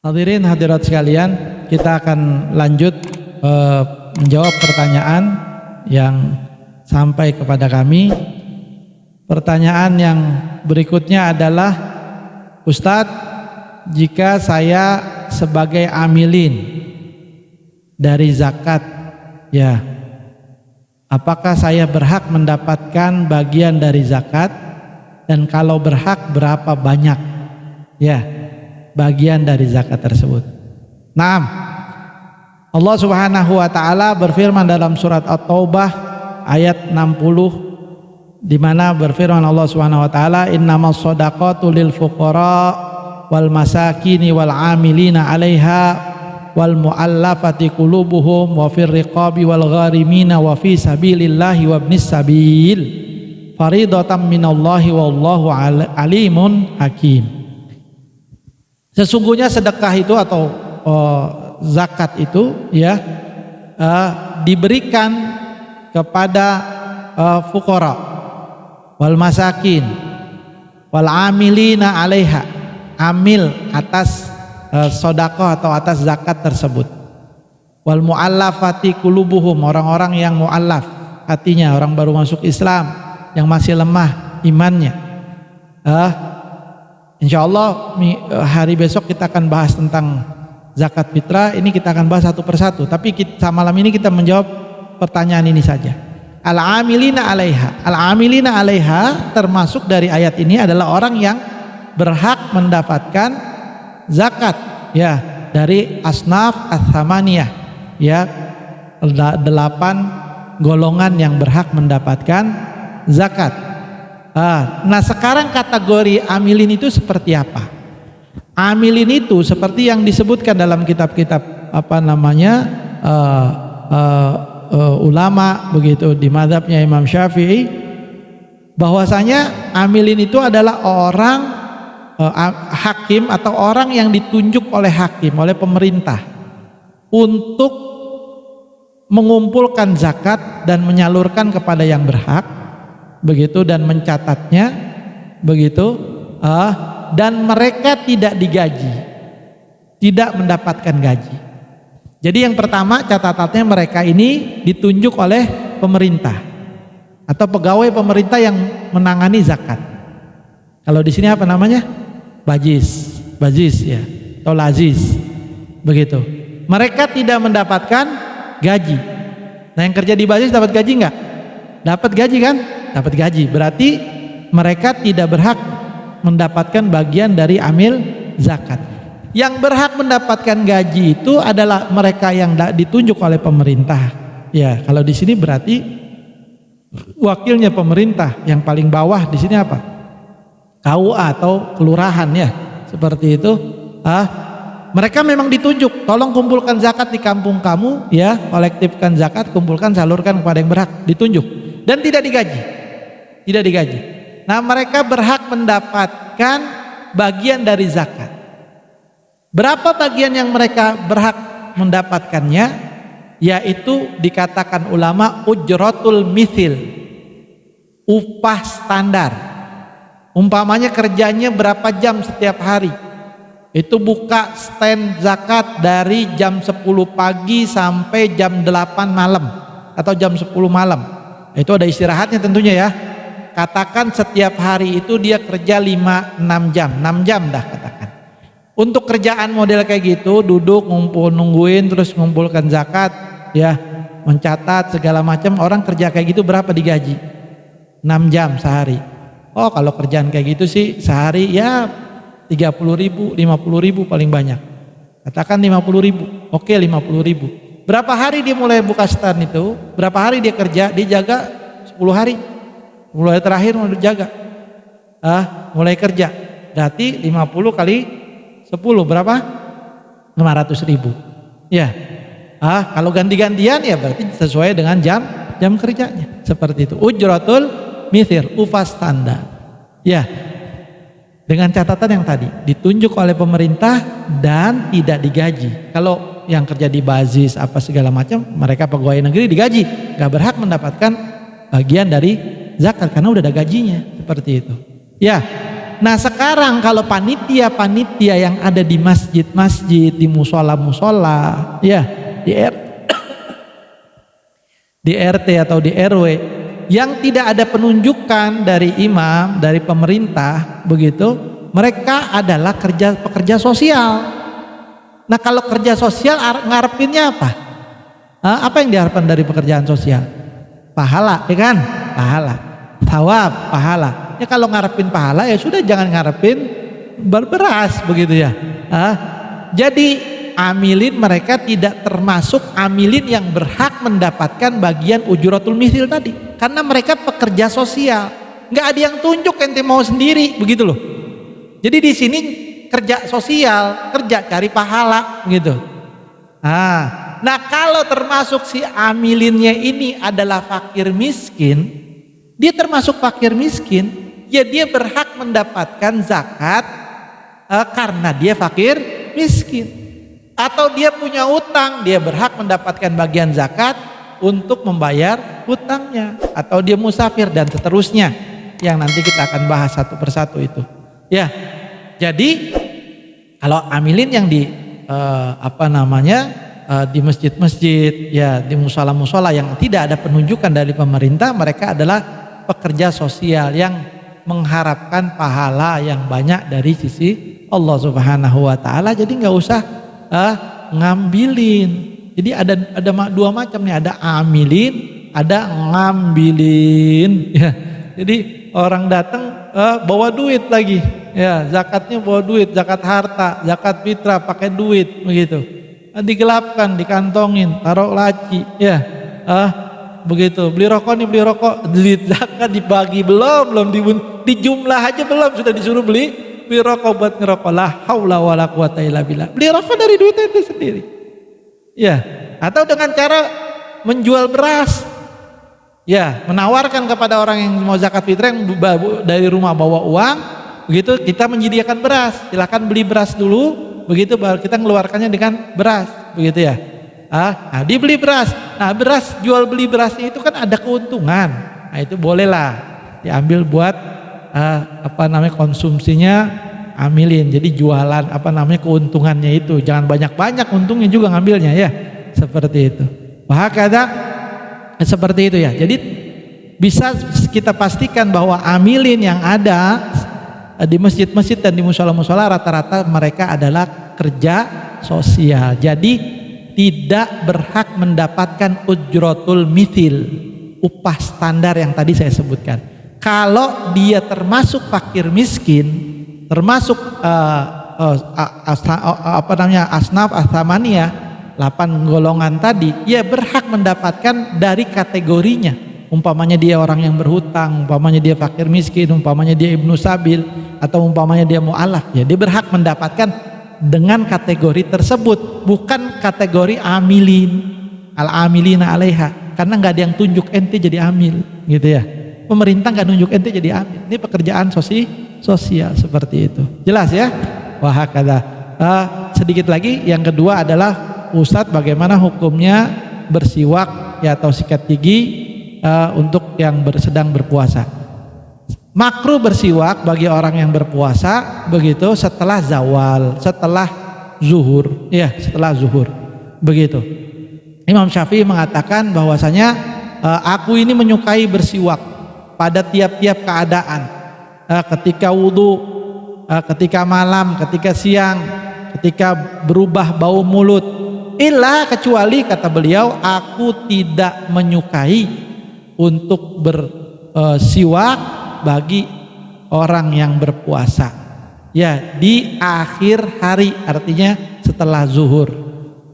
Hadirin hadirat sekalian, kita akan lanjut menjawab pertanyaan yang sampai kepada kami. Pertanyaan yang berikutnya adalah, Ustadz, jika saya sebagai amilin dari zakat, ya, apakah saya berhak mendapatkan bagian dari zakat? Dan kalau berhak, berapa banyak, ya, bagian dari zakat tersebut? Naam. Allah Subhanahu wa taala berfirman dalam surat At-Taubah ayat 60, di mana berfirman Allah Subhanahu wa taala, innamas shadaqatu lil fuqara wal masakini wal amilina 'alaiha wal mu'allafati qulubuhum wa fir riqabi wal gharimina wa fi sabilillahi wa ibnis sabil faridatan minallahi wallahu alimun hakim. Sesungguhnya sedekah itu atau zakat itu, ya, diberikan kepada fuqara wal masakin wal amilina 'alaiha, amil atas sedekah atau atas zakat tersebut, wal muallafati qulubuhum, orang-orang yang muallaf hatinya, orang baru masuk Islam yang masih lemah imannya. Insyaallah hari besok kita akan bahas tentang zakat fitrah. Ini kita akan bahas satu persatu, tapi malam ini kita menjawab pertanyaan ini saja. Al-amilina 'alaiha. Al-amilina 'alaiha termasuk dari ayat ini adalah orang yang berhak mendapatkan zakat, ya, dari asnaf ats-tsamaniyah, ya, 8 golongan yang berhak mendapatkan zakat. Nah, sekarang kategori amilin itu seperti apa? Amilin itu seperti yang disebutkan dalam kitab-kitab ulama begitu di mazhabnya Imam Syafi'i, bahwasanya amilin itu adalah orang hakim atau orang yang ditunjuk oleh hakim, oleh pemerintah untuk mengumpulkan zakat dan menyalurkan kepada yang berhak, begitu, dan mencatatnya, begitu, dan mereka tidak digaji, tidak mendapatkan gaji. Jadi yang pertama catatannya, mereka ini ditunjuk oleh pemerintah atau pegawai pemerintah yang menangani zakat. Kalau di sini apa namanya? Bajis, ya, atau laziz, begitu. Mereka tidak mendapatkan gaji. Nah, yang kerja di bajis dapat gaji nggak? Dapat gaji kan? Dapat gaji. Berarti mereka tidak berhak mendapatkan bagian dari amil zakat. Yang berhak mendapatkan gaji itu adalah mereka yang ditunjuk oleh pemerintah. Ya, kalau di sini berarti wakilnya pemerintah, yang paling bawah di sini apa? KUA atau kelurahan, ya, seperti itu. Mereka memang ditunjuk, tolong kumpulkan zakat di kampung kamu, ya, kolektifkan zakat, kumpulkan, salurkan kepada yang berhak, ditunjuk dan tidak digaji. Tidak digaji. Nah, mereka berhak mendapatkan bagian dari zakat. Berapa bagian yang mereka berhak mendapatkannya? Yaitu dikatakan ulama ujratul mithil, upah standar. Umpamanya kerjanya berapa jam setiap hari, itu buka stand zakat dari jam 10 pagi sampai jam 8 malam atau jam 10 malam. Itu ada istirahatnya tentunya, ya. Katakan setiap hari itu dia kerja 5-6 jam, 6 jam dah katakan. Untuk kerjaan model kayak gitu, duduk nungguin terus ngumpulkan zakat, ya, mencatat segala macam, orang kerja kayak gitu berapa digaji? 6 jam sehari. Oh, kalau kerjaan kayak gitu sih sehari ya 30.000, 50.000 paling banyak. Katakan 50.000. Oke, 50.000. Berapa hari dia mulai buka stand itu? Berapa hari dia kerja? Dia jaga 10 hari. Mulai terakhir mau jaga, mulai kerja, berarti 50 kali 10 berapa? 500.000, ya. Kalau ganti-gantian ya berarti sesuai dengan jam kerjanya, seperti itu. Ujratul mithil, upah standar, ya, dengan catatan yang tadi, ditunjuk oleh pemerintah dan tidak digaji. Kalau yang kerja di bazis apa segala macam, mereka pegawai negeri digaji, gak berhak mendapatkan bagian dari zakat karena udah ada gajinya, seperti itu, ya. Nah sekarang kalau panitia-panitia yang ada di masjid-masjid, di musola-musola, ya di RT atau di RW, yang tidak ada penunjukan dari imam, dari pemerintah, begitu, mereka adalah pekerja sosial. Nah kalau kerja sosial ngarepinnya apa? Apa yang diharapkan dari pekerjaan sosial? Pahala, ya kan? Pahala, thawab, pahala. Ya kalau ngarepin pahala ya sudah, jangan ngarepin beras, begitu ya. Jadi amilin mereka tidak termasuk amilin yang berhak mendapatkan bagian ujuratul mithil tadi, karena mereka pekerja sosial, nggak ada yang tunjuk, ente mau sendiri, begitu loh. Jadi di sini kerja sosial, kerja cari pahala, gitu. Nah kalau termasuk si amilinnya ini adalah fakir miskin, dia termasuk fakir miskin, ya dia berhak mendapatkan zakat karena dia fakir miskin. Atau dia punya utang, dia berhak mendapatkan bagian zakat untuk membayar hutangnya. Atau dia musafir dan seterusnya, yang nanti kita akan bahas satu persatu itu. Ya, jadi kalau amilin yang di di masjid-masjid, ya di musola-musola yang tidak ada penunjukan dari pemerintah, mereka adalah pekerja sosial yang mengharapkan pahala yang banyak dari sisi Allah Subhanahu wa taala. Jadi nggak usah ngambilin. Jadi ada dua macam nih, ada amilin, ada ngambilin. Ya. Jadi orang datang bawa duit lagi, ya zakatnya bawa duit, zakat harta, zakat fitrah pakai duit, begitu. Digelapkan, dikantongin, taruh laci, ya. Begitu. Beli rokok nih, beli rokok, duit zakat dibagi belum di jumlah aja belum sudah disuruh beli rokok buat ngerokok. La haula wala quwata illa billah. Beli rokok dari duit itu sendiri. Ya, atau dengan cara menjual beras. Ya, menawarkan kepada orang yang mau zakat fitrah yang dari rumah bawa uang, begitu kita menyediakan beras. Silakan beli beras dulu, begitu baru kita mengeluarkannya dengan beras, begitu ya. Nah, dibeli beras. Nah, jual beli berasnya itu kan ada keuntungan. Nah, itu bolehlah diambil buat konsumsinya amilin. Jadi jualan keuntungannya itu, jangan banyak-banyak untungnya juga ngambilnya, ya seperti itu. Bahkan seperti itu ya. Jadi bisa kita pastikan bahwa amilin yang ada di masjid-masjid dan di musola-musola rata-rata mereka adalah kerja sosial. Jadi tidak berhak mendapatkan ujratul mithil, upah standar yang tadi saya sebutkan. Kalau dia termasuk fakir miskin, termasuk asnaf athamaniyah, 8 golongan tadi, ia berhak mendapatkan dari kategorinya. Umpamanya dia orang yang berhutang, umpamanya dia fakir miskin, umpamanya dia ibnu sabil, atau umpamanya dia mu'alaf, ya dia berhak mendapatkan dengan kategori tersebut, bukan kategori amilin, al-amilina alaiha, karena nggak ada yang tunjuk ente jadi amil, gitu ya. Pemerintah nggak nunjuk ente jadi amil. Ini pekerjaan sosial seperti itu. Jelas ya? Wahakada. Sedikit lagi, yang kedua adalah Ustadz, bagaimana hukumnya bersiwak ya atau sikat gigi untuk yang sedang berpuasa. Makruh bersiwak bagi orang yang berpuasa begitu setelah zawal, setelah zuhur, ya setelah zuhur. Begitu. Imam Syafi'i mengatakan bahwasanya aku ini menyukai bersiwak pada tiap-tiap keadaan, ketika wudhu, ketika malam, ketika siang, ketika berubah bau mulut, kecuali kata beliau, aku tidak menyukai untuk bersiwak bagi orang yang berpuasa, ya di akhir hari, artinya setelah zuhur.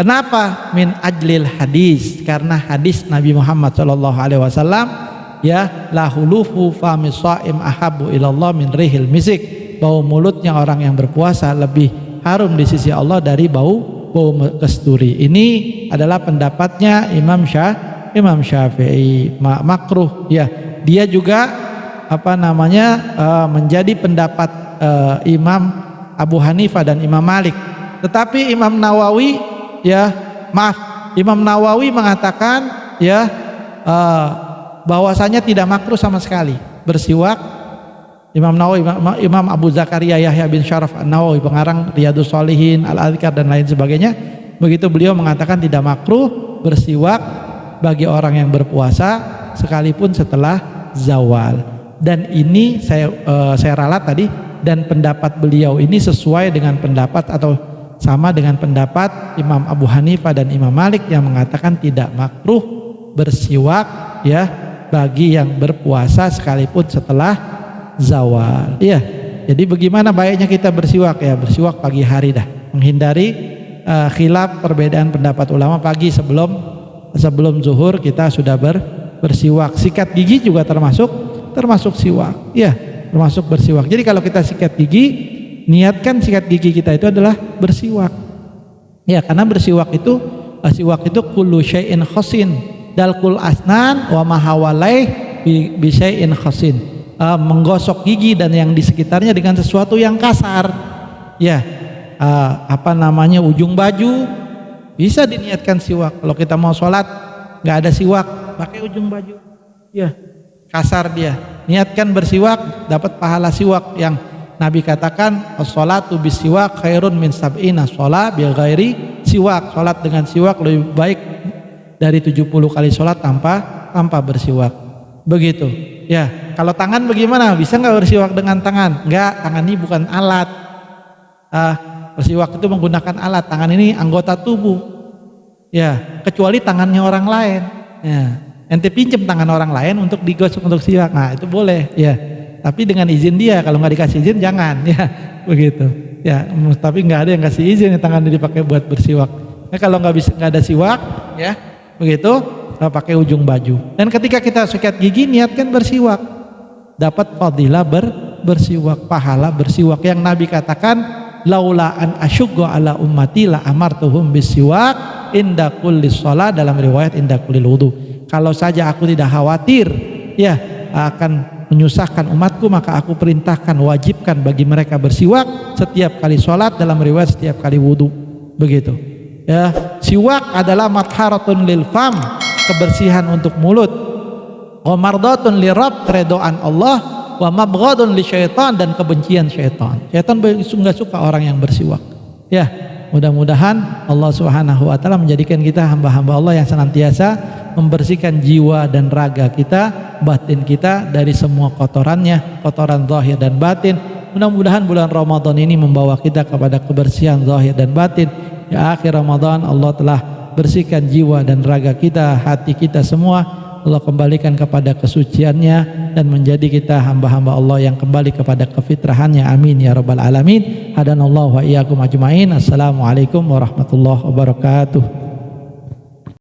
Kenapa? Min ajlil hadis, karena hadis Nabi Muhammad SAW, ya lahulufu famis shaim ahabu ilallah min rihil misik, bau mulutnya orang yang berpuasa lebih harum di sisi Allah dari bau kasturi. Ini adalah pendapatnya Imam Syafi'i. Makruh, ya dia juga menjadi pendapat Imam Abu Hanifah dan Imam Malik. Tetapi Imam Nawawi Imam Nawawi mengatakan bahwasanya tidak makruh sama sekali bersiwak Imam Nawawi, Imam Abu Zakaria Yahya bin Syaraf An-Nawawi, pengarang Riyadhus Shalihin, Al-Adhkar dan lain sebagainya, begitu beliau mengatakan tidak makruh bersiwak bagi orang yang berpuasa sekalipun setelah zawal. Dan ini saya ralat tadi, dan pendapat beliau ini sesuai dengan pendapat atau sama dengan pendapat Imam Abu Hanifah dan Imam Malik yang mengatakan tidak makruh bersiwak ya bagi yang berpuasa sekalipun setelah zawal. Iya. Jadi bagaimana baiknya kita bersiwak ya? Bersiwak pagi hari dah. Menghindari khilaf perbedaan pendapat ulama pagi sebelum zuhur kita sudah bersiwak. Sikat gigi juga termasuk siwak. Iya, termasuk bersiwak. Jadi kalau kita sikat gigi, niatkan sikat gigi kita itu adalah bersiwak. Ya, karena bersiwak itu kullu syai'in khasin dalkul asnan wa ma hawalaih bi syai'in khasin. Menggosok gigi dan yang di sekitarnya dengan sesuatu yang kasar. Ya, ujung baju bisa diniatkan siwak. Kalau kita mau sholat nggak ada siwak, pakai ujung baju. Ya, kasar dia. Niatkan bersiwak, dapat pahala siwak yang Nabi katakan as-sholatu bisiwak khairun min sab'ina sholat bil ghairi siwak. Sholat dengan siwak lebih baik dari 70 kali sholat tanpa bersiwak. Begitu. Ya, kalau tangan bagaimana? Bisa nggak bersiwak dengan tangan? Enggak, tangan ini bukan alat. Bersiwak itu menggunakan alat. Tangan ini anggota tubuh. Ya, kecuali tangannya orang lain. Ya, ente pinjam tangan orang lain untuk digosok untuk siwak. Nah, itu boleh. Ya, tapi dengan izin dia. Kalau nggak dikasih izin jangan. Ya, begitu. Ya, tapi nggak ada yang kasih izin tangan dipakai buat bersiwak. Nah, kalau nggak ada siwak, ya, begitu. Pakai ujung baju. Dan ketika kita sikat gigi niatkan bersiwak, dapat fadilah bersiwak, pahala bersiwak yang Nabi katakan laula an asyugga ala ummati la amartuhum bisiwak inda kulli shalah, dalam riwayat inda kulli wudu. Kalau saja aku tidak khawatir ya akan menyusahkan umatku, maka aku perintahkan, wajibkan bagi mereka bersiwak setiap kali sholat, dalam riwayat setiap kali wudu. Begitu ya. Siwak adalah matharatun lil fam, kebersihan untuk mulut, wa mardatun lirabb, keredoan Allah, wa mabghadun li syaitan, dan kebencian syaitan. Syaitan enggak suka orang yang bersiwak. Ya, mudah-mudahan Allah Subhanahu wa taala menjadikan kita hamba-hamba Allah yang senantiasa membersihkan jiwa dan raga kita, batin kita dari semua kotorannya, kotoran zahir dan batin. Mudah-mudahan bulan Ramadan ini membawa kita kepada kebersihan zahir dan batin. Ya, akhir Ramadan Allah telah bersihkan jiwa dan raga kita, hati kita semua. Allah kembalikan kepada kesuciannya dan menjadi kita hamba-hamba Allah yang kembali kepada kefitrahannya. Amin ya rabbal alamin. Hadanallahu wa iyyakum ajmain. Assalamualaikum warahmatullahi wabarakatuh.